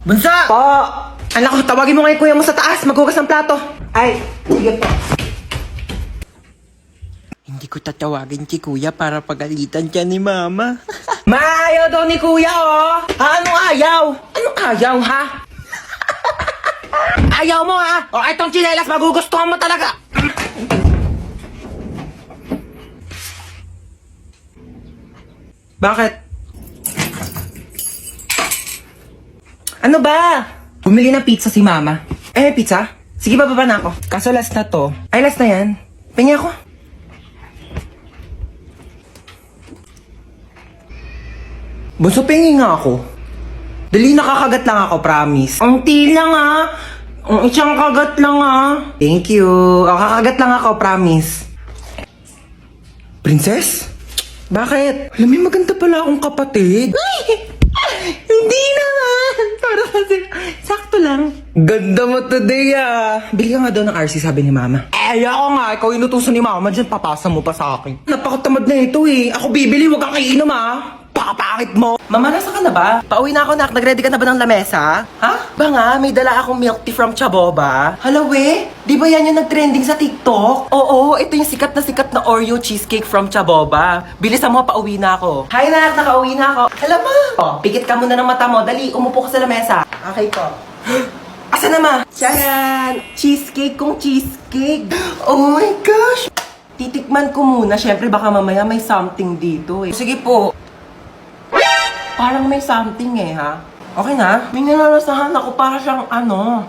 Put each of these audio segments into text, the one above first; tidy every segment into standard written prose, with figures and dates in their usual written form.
Bunso! Po! Anak ko, tawagin mo ngayon kuya mo sa taas. Maghugas ng plato. Ay, sige po. Hindi ko tatawagin si kuya para pagalitan siya ni mama. Maayaw daw ni kuya, oh! Ha, anong ayaw? Anong ayaw, ha? Ayaw mo, ha? O, itong tsinelas, magugustuhan mo talaga. Bakit? Ano ba? Bumili ng pizza si mama. Eh, pizza? Sige, bababa na ako. Kaso last na to. Ay, last na yan. Pengi ako. Bunso, pengi nga ako. Dali, nakakagat lang ako, promise. Ang ti lang, ha? Ang isang kagat lang, ha? Thank you. Kakagat lang ako, promise. Princess? Bakit? Alam mo, maganda pala akong kapatid. Hindi naman. Para kasi, sakto lang. Ganda mo today, ah. Bili ka nga daw ng RC, sabi ni mama. Eh, ako nga. Ikaw inutusan ni mama dyan, papasa mo pa sa akin. Napakatamad na ito, eh. Ako bibili, wag kang kainom, ah. Pakapangit mo. Mama, nasa ka na ba? Pauwi na ako, nak. Nag-ready ka na ba ng lamesa? Ha? Ba nga, may dala akong milk tea from Chaboba. Hala, we? Di ba yan yung nag-trending sa TikTok? Oo, ito yung sikat na Oreo cheesecake from Chaboba. Bilisan mo, pauwi na ako. Hi, nak. Nakauwi na ako. Hala, ma. Oh, pikit ka muna ng mata mo. Dali, umupo ka sa lamesa. Okay po. Asa na, ma? Tiyan! Cheesecake kong cheesecake. Oh my gosh! Titikman ko muna. Siyempre, baka mamaya may something dito eh. Sige po. Parang may something eh, ha? Okay na? May nalalasahan ako para siyang ano.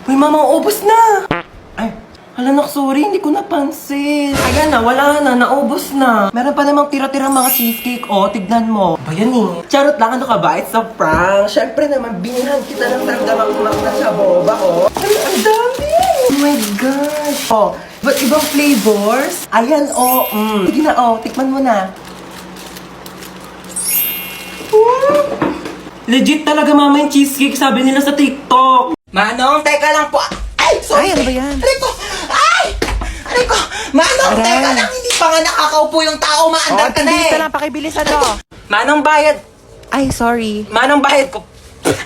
Uy, mama, ubos na! Ay, hala nak, sorry, hindi ko napansin. Ayan na, wala na, naubos na. Meron pa namang tira-tirang mga cheesecake, oh, tignan mo. Ba yan eh? Charot lang, ano ka ba? It's a prank. Siyempre naman, binihan kita ng tanggamang umak na Chaboba, oh. Ay, ang dami! Oh my gosh! Oh, but ibang flavors? Ayan, oh, Sige na, oh, tikman mo na. Legit talaga, mama, yung cheesecake, sabi nila sa TikTok. Manong, teka lang po. Ay, sorry. Ay, ano ba yan? Aray ko! Ay! Aray ko! Manong, Aray. teka lang. Hindi pa nga nakakaupo yung tao. Maandar ka na bilis eh. na lang, pakibilisan mo. Manong bayad. Ay, sorry. Manong bayad ko.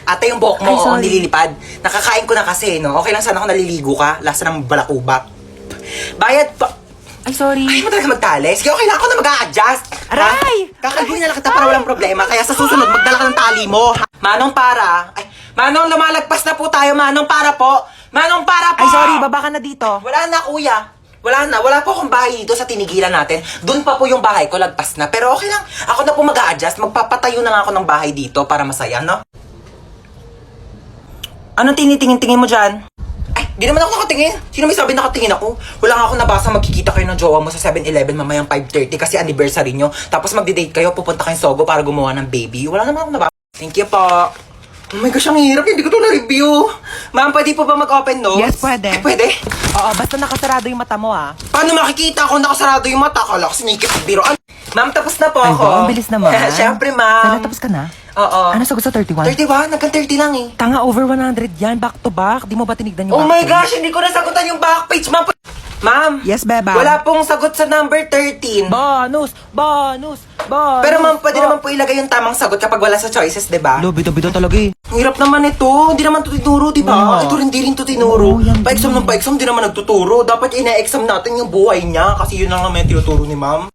Ate, yung buhok mo, Ay, sorry. nililipad. Nakakain ko na kasi, no? Okay lang sana kung naliligo ka. Lasa ng balakubak. Bayad pa. Ay, sorry. Ay, mo talaga magtali. Sige, okay lang ako na mag-a-adjust. Aray! Kakalbuhin na lang kita para walang problema. Kaya sa susunod, magdala ka ng tali mo. Ha? Manong para. Ay, Manong, lumalagpas na po tayo. Manong para po. Manong para po. Ay, sorry, baba ka na dito. Wala na, kuya. Wala na. Wala po akong bahay dito sa tinigilan natin. Doon pa po yung bahay ko, lagpas na. Pero okay lang. Ako na po mag-a-adjust. Magpapatayo na nga ako ng bahay dito para masaya, no? Anong tinitingin-tingin mo dyan? Ay, di naman ako nakatingin. Sino may sabi nakatingin ako? Wala nga ako nabasa magkikita kayo ng jowa mo sa 7-Eleven mamayang 5:30 kasi anniversary nyo. Tapos magde-date kayo, pupunta kayong Sogo para gumawa ng baby. Wala naman ako nabasa. Thank you po. Oh my gosh, ang hirap. Hindi ko to na-review. Ma'am, pwede po ba mag-open notes? Yes, pwede. Ay, pwede. Oo, basta nakasarado yung mata mo, ah. Paano makikita kung nakasarado yung mata? Kala ko sinikip ang biroan. Ma'am, tapos na po Ay, ako. ang bilis naman. Siyempre, ma'am. Sana tapos ka na? Oo. Ano sagot sa 31? 31? Hanggang 30 lang eh. Tanga, over 100 yan. Back to back. Di mo ba tinignan yung Oh back my page? gosh, hindi ko nasagutan yung back page, ma'am. Ma'am. Yes, beba. Wala pong sagot sa number 13. Bonus! Bonus! Bonus! Pero ma'am, pwede naman po ilagay yung tamang sagot kapag wala sa choices, di ba? Lo, bida-bida talaga eh. Ang hirap naman ito. Hindi naman ito tinuro, di ba? Oo. Ito rin, di rin ito tinuro. Oo, yan Pa-exam din. ng pa-exam, di naman nagtuturo. Dapat ina-exam natin yung buhay niya kasi yun lang naman yung tinuturo ni ma'am.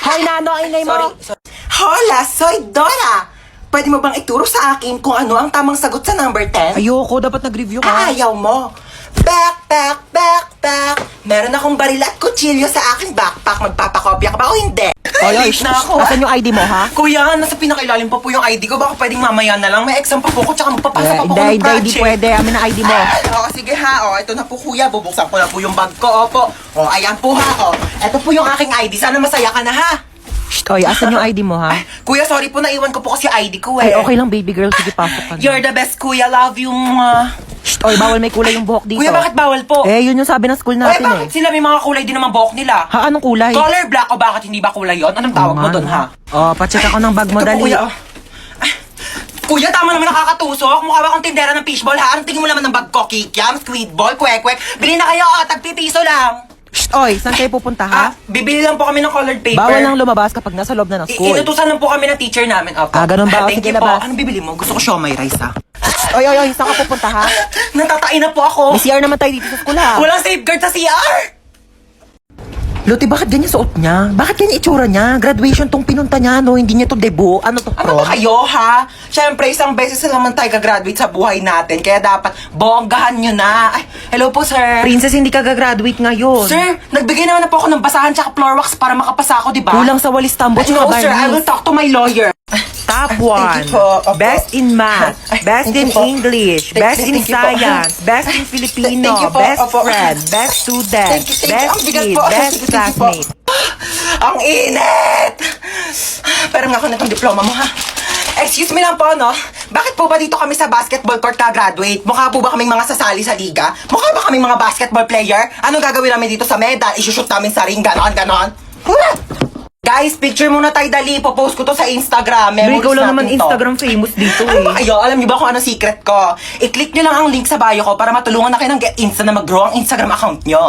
Hoy, Nano, ang ingay mo! Sorry. Hola, soy Dora! Pwede mo bang ituro sa akin kung ano ang tamang sagot sa number 10? Ayoko, dapat nag-review ka. Ayaw mo. Backpack. Meron akong baril at kutsilyo sa aking backpack. Magpapakopya ka ba o hindi? Oy, Late na ako. Asan yung ID mo, ha? Kuya, nasa pinakailalim pa po yung ID ko. Baka pwedeng mamaya na lang. May exam pa po ko. Tsaka magpapasa pa po ko ng Hindi project. pwede. Amin ang ID mo. Oo, sige ha. O, ito na po kuya. Bubuksan ko na po yung bag ko. Opo. O, ayan po ha. O, ito po yung aking ID. Sana masaya ka na ha. Shh, oy, asan yung ID mo, ha? Kuya, sorry po. Naiwan ko po kasi ID ko Ay, eh. okay lang, baby girl. Sige, pasok ka na. You're the best, kuya. Love you. Mwah. Shh, oy, bawal may kulay yung buhok dito. Kuya, bakit bawal po? Eh, yun yung sabi ng school Ay, natin, bakit eh. sila may mga kulay din naman buhok nila? Ha, anong kulay? Color black o bakit hindi ba kulay yon? Anong tawag mo doon, ha? Oh, pacheck ako ng bag mo, Ito po, dali. kuya, oh. Ay, kuya, tama naman nakakatusok. Mukha ba akong tindera ng fishball, ha? Anong tingin mo naman ng bag ko? Kikiam, squid ball, kwek-kwek. Bili na kayo, oh. Tagpipiso lang. Shh, oy, saan kayo pupunta ha? Bibili lang po kami ng colored paper. Bawal lang lumabas kapag nasa loob na ng school. Inutusan lang po kami ng teacher namin. Opo. Ganun ba? O, Thank sige, you po. labas. Anong bibili mo? Gusto ko siomay rice, ha? Oy, saan ka pupunta ha? Natatain na po ako. May CR naman tayo dito sa school ha. Walang safeguard sa CR! Loti, bakit ganyan suot niya? Bakit ganyan itsura niya? Graduation tong pinunta niya, no? Hindi niya to debut. Ano to, Ano prom? ba kayo, ha? Siyempre, isang beses na naman tayo gagraduate sa buhay natin. Kaya dapat bonggahan nyo na. Ay, hello po, sir. Princess, hindi ka gagraduate ngayon. Sir, nagbigay naman na po ako ng basahan tsaka floor wax para makapasa ako, di ba? Kulang sa walis tambo, No, tsaka sir. I will barnis. talk to my lawyer. Top Thank 1. you po. Opo. Best in math. Ay, Best in thank you po. English. Thank- Best in thank you po. science. Best in Filipino. Thank you po. Best Opo. friend. Best student. Thank you. Best Ang bigat kid. po. Best Thank you po. classmate. Ang init! Pero nga ako na itong diploma mo, ha? Excuse me lang po, no? Bakit po ba dito kami sa basketball court ka-graduate? Mukha po ba kaming mga sasali sa liga? Mukha ba kaming mga basketball player? Anong gagawin namin dito sa medal? Isushoot namin sa ring, ganon. Guys, picture muna tayo dali. Popost ko to sa Instagram. Pero Memories ikaw lang natin naman to. Instagram famous dito Ano ba eh. kayo? Alam niyo ba kung ano secret ko? I-click niyo lang ang link sa bio ko para matulungan na kayo ng Insta na mag-grow ang Instagram account niyo.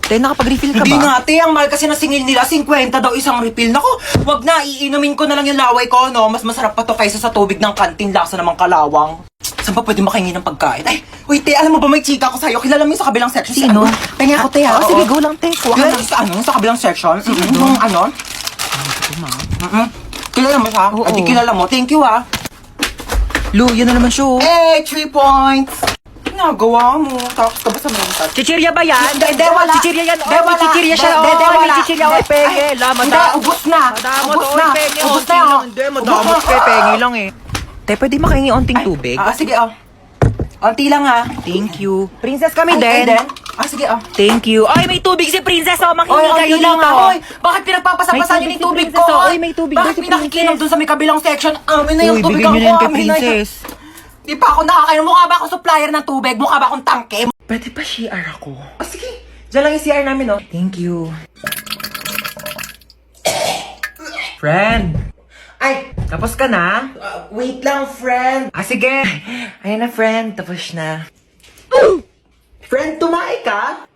Te, nakapag-refill ka Hindi ba? nga, te. Ang mahal kasi na singil nila, 50 daw isang refill. Naku, wag na. Iinumin ko na lang yung laway ko, no? Mas masarap pa to kaysa sa tubig ng kantin. Lasa namang kalawang. Saan ba pwede makahingi ng pagkain? Ay, wait, te. Alam mo ba may chika ko sa'yo? Kilala mo yung sa kabilang section? Si Sino? Pengi ako, te, ha? Oh, sige, go lang, te. Kuha ka Kilala lang. mo sa ano? Sa kabilang section? Yung ano? Kilala mo siya? Oo. Ay, di kilala mo. Thank you, ha? Lu, yun na naman siya oh. Eh, 3 points. Ginagawa mo. Tapos ka ba sa mental? Chichirya ba yan? Hindi, wala. Chichirya yan. Hindi, Oh, may wala. chichirya siya. Hindi, Oh, wala. may chichirya. Oh, Hindi. penge. Ay, La, Hindi, ubus na. Madamot, Ubus oh, na. penge. Ubus Onti na. lang. Hindi, madamot ka. Penge lang eh. Te, pwede makahingi onting tubig? Sige, oh. Onti lang, ha? Thank you. Princess kami Ay, din. Sige, oh. Thank you. Ay, may tubig si Princess. Oh, makinig Oy, kayo onti lang, dito. ha? Oy, bakit pinagpapasapasan May niyo tubig yung si tubig ko? Princess, oh. Oy, may tubig Bakit daw si pinakikinom Princess. dun sa may kabilang section? Amin na yung Uy, tubig bigyan ko. niyo na yan kay Amin na yun. Princess. Di pa ako nakakain. Mukha ba akong supplier ng tubig? Mukha ba akong tangke? Pwede pa CR ako. Sige. Diyan lang yung CR namin, oh. Thank you. Friend. Ay, Tapos ka na? wait lang, friend. Sige. Ayan na, friend. Tapos na. Friend, tumae ka?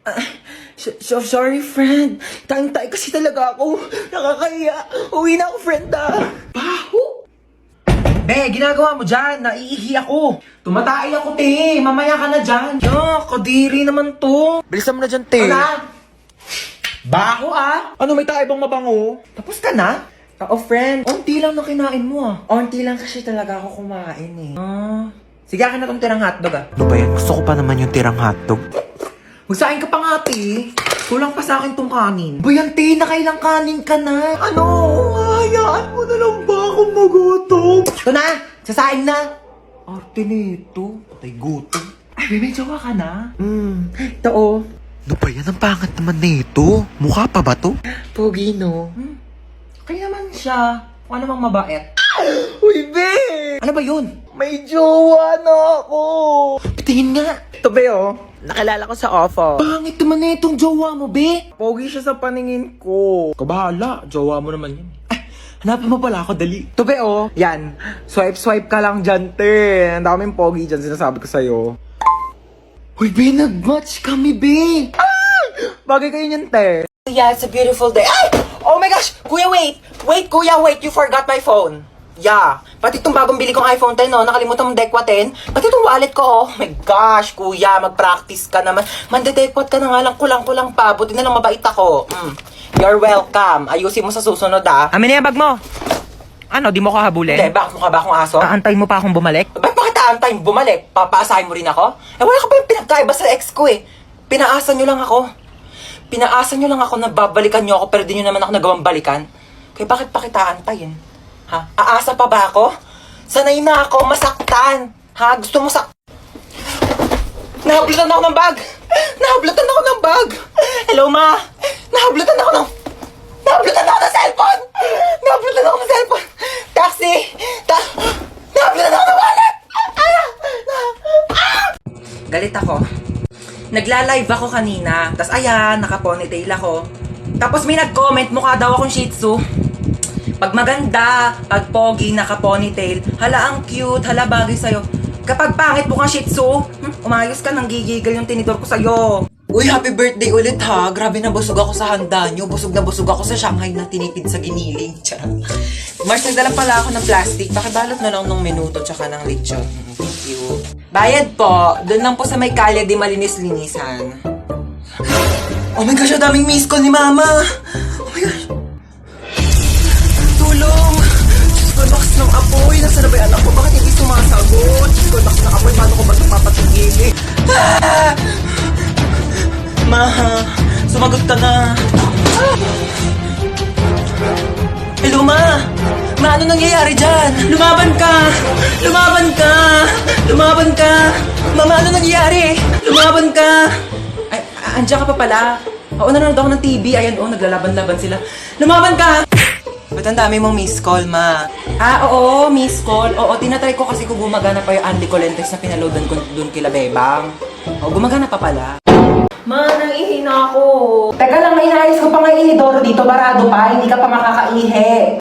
Sorry, friend. Tayong-tay kasi talaga ako. Nakakahiya. Uwi na ako, friend, Baho. Be, ginagawa mo dyan. Naiihi ako. Tumatay ako, te. Mamaya ka na dyan. Kadiri naman to. Bilisan mo na dyan, te. Ano? Baho, ah. Ano, may tayo bang mabango? Tapos ka na? Oo, friend. Onti lang na kinain mo, ah. Onti lang kasi talaga ako kumain, eh. Sige, akin na tong tirang hotdog, ah. Ano ba yan? Gusto ko pa naman yung tirang hotdog. Magsain ka pa nga, te. Kulang pa sa akin tong kanin. Buyan, te. Nakailang kanin ka na. Ano? Hayaan mo na lang ba akong magutom? Ito na. Sasaing na. Arte nito. Patay gutom. Ay, may jowa ka na. Ito, oh. Ano ba yan? Ang pangat naman nito. Mukha pa ba to? Pogi, no? Kaya naman siya. Kung ano mang mabait. Uy, be! Ano ba yun? May jowa na ako! Tingin nga. Ito, be, oh. Nakilala ko sa offer. Pangit naman na itong jowa mo, be. Pogi siya sa paningin ko. Kabahala, jowa mo naman yan. Hanapin mo pala ako, dali. Ito, be, oh. Yan. Swipe ka lang dyan, te. Ang daming pogi dyan, sinasabi ko sa'yo. Uy, be, nag-match kami, be. Bagay kayo niyan, te. Yeah, it's a beautiful day. Ay! Oh my gosh! Kuya, wait! Wait, kuya, wait! You forgot my phone. Yeah. Pati itong bagong bili kong iPhone 10, no? Nakalimutan mong dekwa 10. Pati itong wallet ko, oh. My gosh, kuya, mag-practice ka naman. Mandedekwat ka na nga lang, kulang-kulang pa. Buti na lang mabait ako. You're welcome. Ayusin mo sa susunod, ah. Amin na yung bag mo. Ano, di mo ko habulin? Hindi, bakit mukha ba akong aso? Aantay mo pa akong bumalik? Ba't bakit aantayin bumalik? Papaasahin mo rin ako? Eh, wala ka pa yung pinagkaiba sa ex ko, eh. Pinaasa nyo lang ako. Pinaasa nyo lang ako na babalikan nyo ako pero di nyo naman ako nagawang balikan. Kaya bakit pa kita antayin? Ha? Aasa pa ba ako? Sanay na ako masaktan. Ha? Gusto mo Nahablutan ako ng bag! Nahablutan ako ng bag! Hello, ma! Nahablutan ako ng cellphone! Nahablutan ako ng cellphone! Taxi! Nahablutan ako ng wallet! Galit ako. Nagla-live ako kanina, tas ayan, naka-ponytail ako. Tapos may nag-comment, mukha daw akong shih tzu. Pag maganda, pag pogi, naka-ponytail, hala ang cute, hala bagay sa'yo. Kapag pangit mukhang shih tzu, umayos ka, nanggigigil yung tinidor ko sa'yo. Uy, happy birthday ulit ha. Grabe na busog ako sa handa nyo. Busog na busog ako sa Shanghai na tinipid sa giniling. Charot. Mars, nagdala pala ako ng plastic. Pakibalot na lang ng minuto tsaka ng lechon. Thank you. Bayad po. Doon lang po sa may kalye di malinis-linisan. Oh my gosh, ang daming miss call ni Mama. Oh my gosh. Tulong. Diyos ko, lakas ng apoy. Nasaan na ba yung anak ko? Bakit hindi sumasagot? Diyos ko, lakas ng apoy. Paano ko ba ito papatigilin? Ah! Ma, sumagot ka na. Hello, Ma. Ma, ano nangyayari dyan? Lumaban ka! Lumaban ka! Lumaban ka! Mama, ano nangyayari? Lumaban ka! Ay, andyan ka pa pala. Oo, nanonood ako ng TV. Ayan, naglalaban-laban sila. Lumaban ka! Ba't ang dami mong miss call, Ma? Oo, miss call. Oo, tinatry ko kasi kung gumagana pa yung Andy Colentes na pinaloadan ko doon kila Bebang. Oo, gumagana pa pala. Ma, nang-ihi na ako. Teka lang, may inayos ko pa nga inidoro dito. Barado pa, hindi ka pa makakaihi.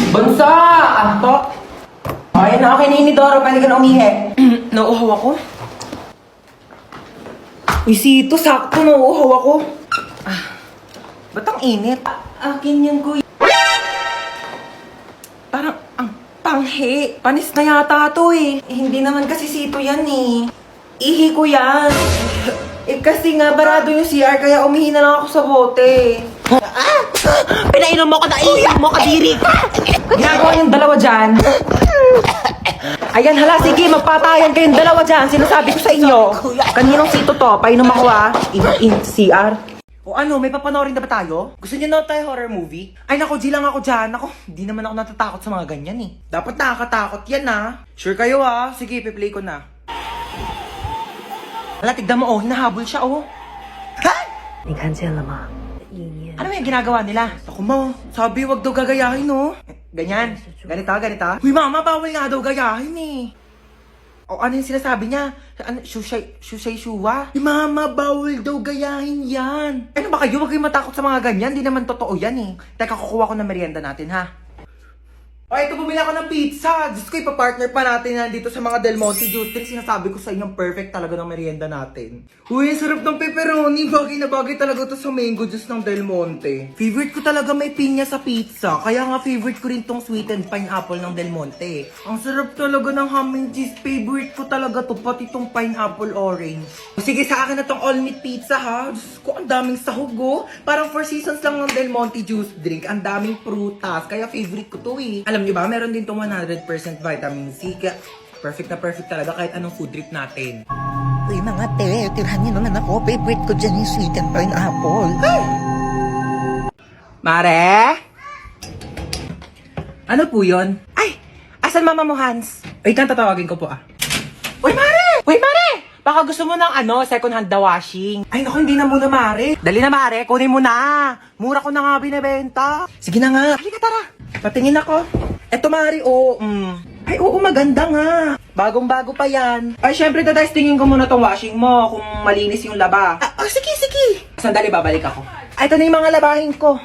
Bunso! Anto! Ayun na, okay na inidoro. Pwede ka na umihi. Nauuhaw ako. Uy, Sito, sakto nauuhaw ako. Ba't ang init? Akin yan, kuya. Parang, ang panghi. Panis na yata to eh. Hindi naman kasi Sito yan eh. Ihi ko yan. Kasi nga, barado yung CR, kaya umihi na lang ako sa bote. Pinainom mo ko na iiyak mo, kadiri! Ginagawa yung dalawa dyan. Ayan, hala, sige, magpatayan kayong dalawa dyan. Sinasabi ko sa inyo. Kaninong Sito to? Painom ako in CR. O ano, may papanoorin na ba tayo? Gusto niyo na tayo horror movie? Ay nako, G lang ako dyan. Ako, di naman ako natatakot sa mga ganyan eh. Dapat nakakatakot yan ha. Sure kayo ha? Sige, piplay ko na. Hala, tignan mo hinahabol siya Ha? 你看见了吗？意念 Ano yung ginagawa nila? Ako mo, sabi wag daw gagayahin Ganyan. Ganito. Uy mama, bawal nga daw gayahin eh. O ano yung sinasabi niya? Ano, shushay shuwa? Mama, bawal daw gayahin yan. Ano ba kayo? Huwag kayong matakot sa mga ganyan. Di naman totoo yan eh. Teka, kukuha ko ng merienda natin ha. O, ito bumili ako ng pizza. Diyos ko, ipapartner pa natin yan dito sa mga Del Monte Juice Drink. Sinasabi ko sa inyo, perfect talaga ng merienda natin. Uy, sarap ng pepperoni. Bagay na bagay talaga to sa mango juice ng Del Monte. Favorite ko talaga may pinya sa pizza. Kaya nga favorite ko rin tong sweetened pineapple ng Del Monte. Ang sarap talaga ng ham and cheese. Favorite ko talaga to, pati tong pineapple orange. O, sige, sa akin na tong all meat pizza ha. Diyos ko, ang daming sahog Parang 4 seasons lang ng Del Monte Juice Drink. Ang daming prutas. Kaya favorite ko to eh. Alam niyo ba, meron din tong 100% vitamin C. Kaya perfect na perfect talaga kahit anong food trip natin. Uy, mga te, tirahan niyo naman ako. Favorite ko dyan yung sweet and pineapple. Mare? Ano po yun? Ay! Asan mama mo, Hans? Wait lang, tatawagin ko po Uy, Mare! Uy, Mare! Baka gusto mo ng second hand na washing. Ay, naku, hindi na muna, Mare. Dali na, Mare. Kunin mo na. Mura ko na nga binibenta. Sige na nga. Halika, tara. Patingin ako. Eto, Mare, Ay, oo, maganda nga. Bagong-bago pa yan. Ay, syempre, tatestingin ko muna tong washing mo kung malinis yung laba. Sige. Sandali, babalik ako. Ay, ito na yung mga labahin ko.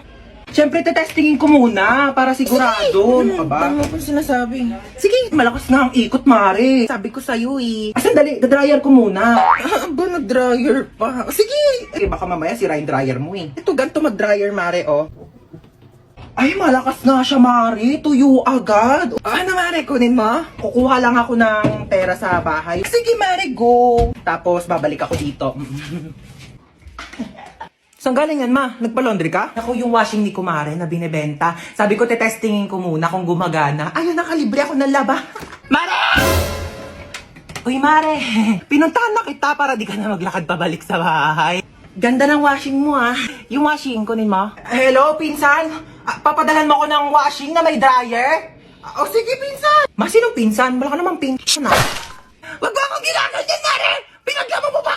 Syempre, tetestingin ko muna para sigurado. Ano ka ba? Ano pa sinasabi? Sige, malakas nga ang ikot, Mare. Sabi ko sa'yo eh. Sandali, dryer ko muna. Ba, nag-dryer pa? Sige. Baka mamaya sira yung dryer mo eh. Ito, ganito mag-dryer, Mare, Ay, malakas nga siya, Mare. Tuyo agad. Ano, Mare? Kunin mo? Kukuha lang ako ng pera sa bahay. Sige, Mare, go. Tapos, babalik ako dito. Saan galing yan, Ma? Nagpa-laundry ka? Ako yung washing ni Kumare na binibenta. Sabi ko, tetestingin ko muna kung gumagana. Ayun, nakalibre ako ng laba. Mare! Uy, Mare. Pinuntahan na kita para di ka na maglakad pabalik sa bahay. Ganda ng washing mo, Yung washing, kunin mo. Hello, pinsan? Papadalhan mo ko ng washing na may dryer? Sige, pinsan. Ma, sinong pinsan? Wala ka namang pinsan, Wag mo akong ginagawa dyan, Mare! Pinaglaman mo pa